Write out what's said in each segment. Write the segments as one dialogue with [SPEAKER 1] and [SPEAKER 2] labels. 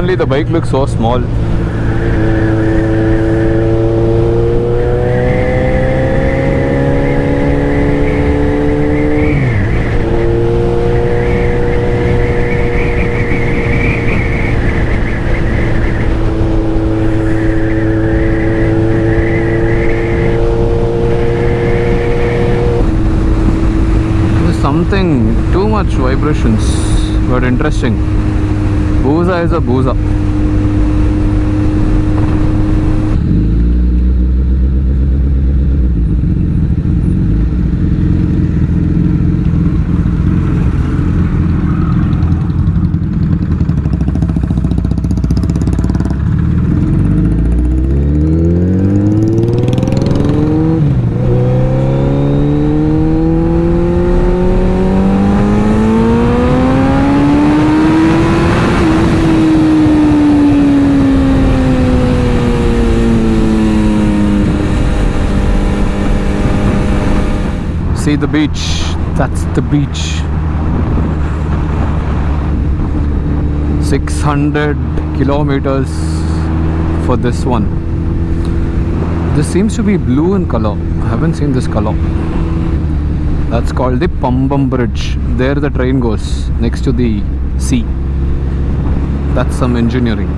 [SPEAKER 1] Suddenly the bike looks so small. Something too much vibrations, but interesting. Booza is a booza. See the beach, that's the beach. 600 kilometers for this one. This seems to be blue in color. I haven't seen this color. That's called the Pamban bridge. There the train goes, next to the sea. That's some engineering.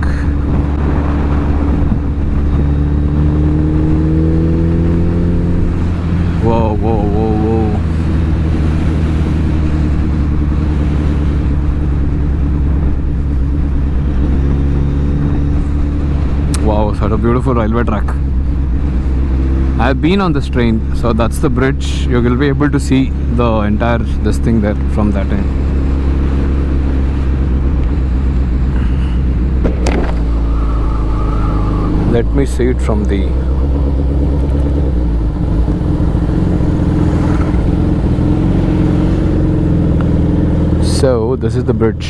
[SPEAKER 1] Whoa, whoa, whoa, whoa. Wow, such a beautiful railway track. I've been on this train, so that's the bridge. You will be able to see the entire this thing there from that end. Let me see it from the So this is the bridge.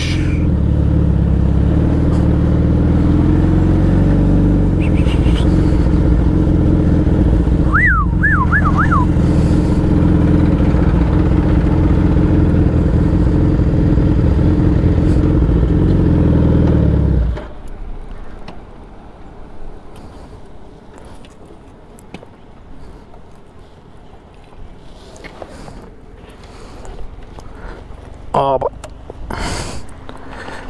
[SPEAKER 1] Oh,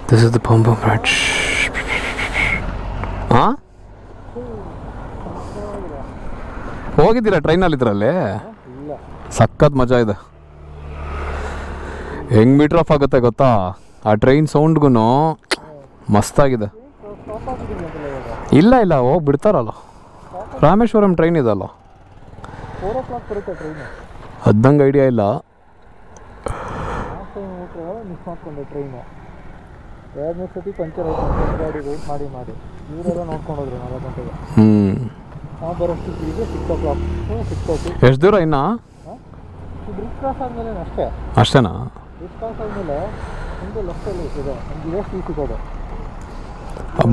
[SPEAKER 1] this is the Pamban bridge. Huh? ಹೋಗಿದ್ದೀರಾ ಟ್ರೈನಲ್ಲಿ ಇದರಲ್ಲಿ? ಸಖತ್ ಮಜಾ ಇದೆ. ಹೆಂಗ್ metre of ಆಗುತ್ತೆ ಗೊತ್ತಾ? ಆ ಟ್ರೈನ್ ಸೌಂಡ್ಗೂ ಮಸ್ತಾಗಿದೆ. ಇಲ್ಲ ಇಲ್ಲ ಹೋಗಿ ಬಿಡ್ತಾರಲ್ಲ. ರಾಮೇಶ್ವರಂ ಟ್ರೈನ್ ಇದಲ್ಲ. 4 o'clock ಬರುತ್ತೆ ಟ್ರೈನ್. ಅದಂಗೆ ಐಡಿಯಾ ಇಲ್ಲ. ಮಿಸ್ ಮಾಡ್ಕೊಂಡೆ ಟ್ರೈನು. 2-3 ಸತಿ ಪಂಚರ್ ಆಯ್ತು ಗಾಡಿ ವೇಟ್ ಮಾಡಿ ಮಾಡಿ. ಇವರೆಲ್ಲ ನೋಡ್ಕೊಂಡು ಹೋದ್ರು 4 ಗಂಟೆಗೆ. ನಾವು ಬರೋಷ್ಟಿಗೆ 6 o'clock 6:30. ಎಷ್ಟು ದೂರ ಇನ್ನು? ಬ್ರಿಡ್ಜ್ ಕ್ರಾಸ್ ಆದಮೇಲೆ ಅಷ್ಟೇ. ಅಷ್ಟೇನಾ? ಬ್ರಿಡ್ಜ್ ಕ್ರಾಸ್ ಆದಮೇಲೆ ಮುಂದೆ ಲೆಫ್ಟಲ್ಲಿ ಇದೆ ಒಂದು ಟಿ ಸಿಗೋದು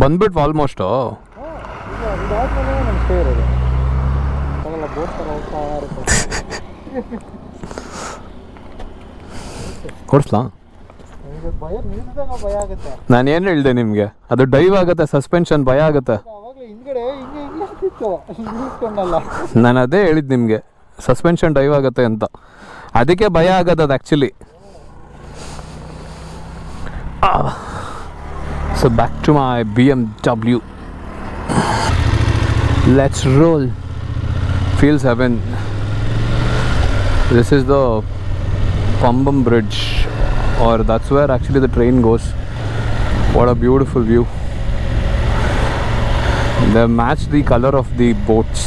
[SPEAKER 1] ಬಂದ್ಬಿಟ್ಟು ಆಲ್ಮೋಸ್ಟು. ಇದಾದ್ಮೇಲೆ ನಮ್ಮ ಸ್ಟೇ ಇರೋದು ತಗೊಳ್ಳ ಬೋಟ್ ಥರ ಹೋಗ್ತಾ ಇರುತ್ತೆ. ಕೊಡಿಸ್ಲಾ? ಭಯ ಆಗುತ್ತೆ. ನಾನು ಏನು ಹೇಳಿದೆ ನಿಮಗೆ? ಅದು ಡೈವ್ ಆಗುತ್ತೆ, ಸಸ್ಪೆನ್ಷನ್ ಭಯ ಆಗುತ್ತೆ. ನಾನು ಅದೇ ಹೇಳಿದ್ದು ನಿಮಗೆ, ಸಸ್ಪೆನ್ಷನ್ ಡೈವ್ ಆಗುತ್ತೆ ಅಂತ. ಅದಕ್ಕೆ ಭಯ ಆಗೋದು ಅದು actually. So back to my BMW. Let's roll. Feels heaven. This is the Pamban bridge, or that's where actually the train goes. What a beautiful view. They match the color of the boats.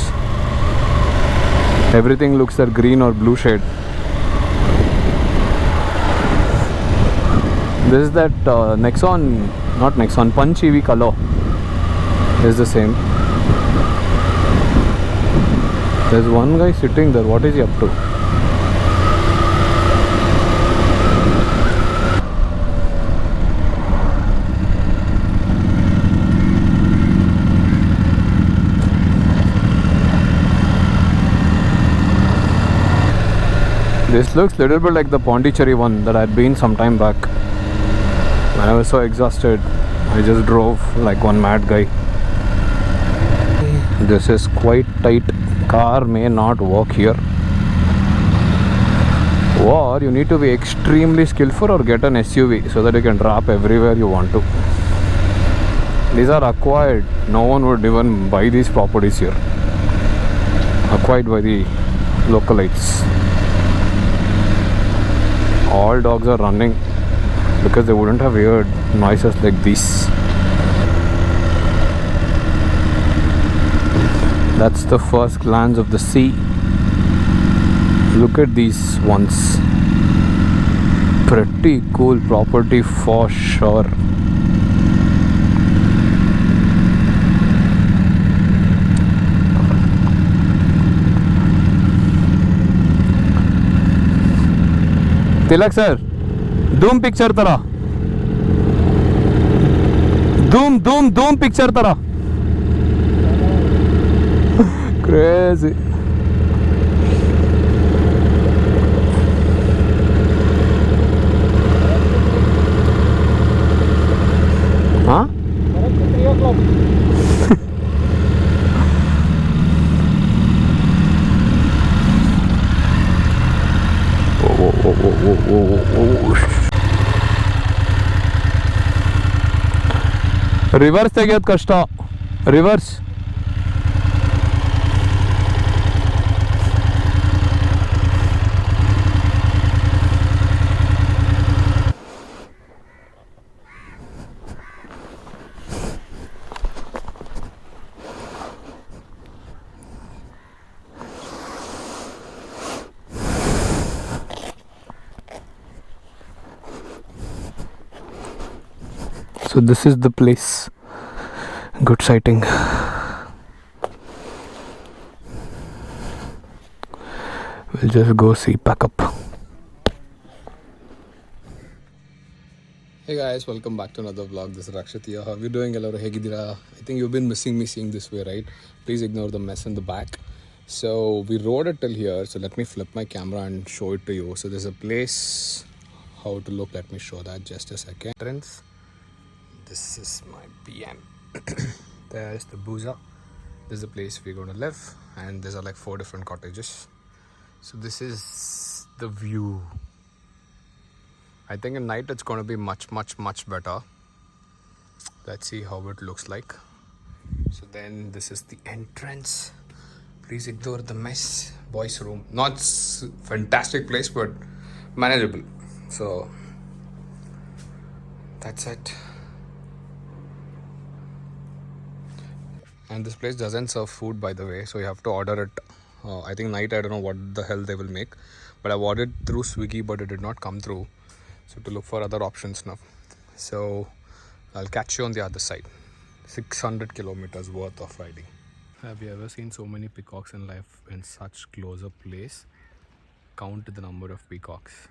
[SPEAKER 1] Everything looks a green or blue shade. This is that Nexon, not Nexon, Punch EV color is the same. There's one guy sitting there. What is he up to? This looks a little bit like the Pondicherry one that I had been some time back when I was so exhausted
[SPEAKER 2] I just drove like one mad guy. This is quite tight. Car may not work here. Or you need to be extremely skillful or get an SUV so that you can drop everywhere you want to. These are acquired. No one would even buy these properties here. Acquired by the localites. All dogs are running because they wouldn't have heard noises like this. That's the first glance of the sea. Look at these ones. Pretty cool property for sure. Tilak sir, doom picture tara. Doom picture tara. Crazy. Huh?
[SPEAKER 1] 3 o'clock.
[SPEAKER 2] Reverse ತೆಗಿಯೋದು ಕಷ್ಟ. Reverse So this is the place. Good sighting. We'll just go see, pack up. Hey guys, welcome back to another vlog. This is Rakshit here. How are you doing? Hello, hegidira. I think you've been missing me seeing this way, right? Please ignore the mess in the back. So we rode it till here. So let me flip my camera and show it to you. So there's a place. How to look? Let me show that just a second. Entrance. This is my PM. There's the boozer. This is the place we're going to live, and these are like 4 different cottages. So this is the view. I think at night it's going to be much better. Let's see how it looks like. So then this is the entrance. Please ignore the mess. Boys room. Not fantastic place, but manageable. So that's it. And this place doesn't serve food, by the way, so you have to order it. I think night, I don't know what the hell they will make, but I've ordered through Swiggy, but it did not come through. So to look for other options now. So I'll catch you on the other side. 600 kilometers worth of riding. Have you ever seen so many peacocks in life in such close-up place? Count the number of peacocks.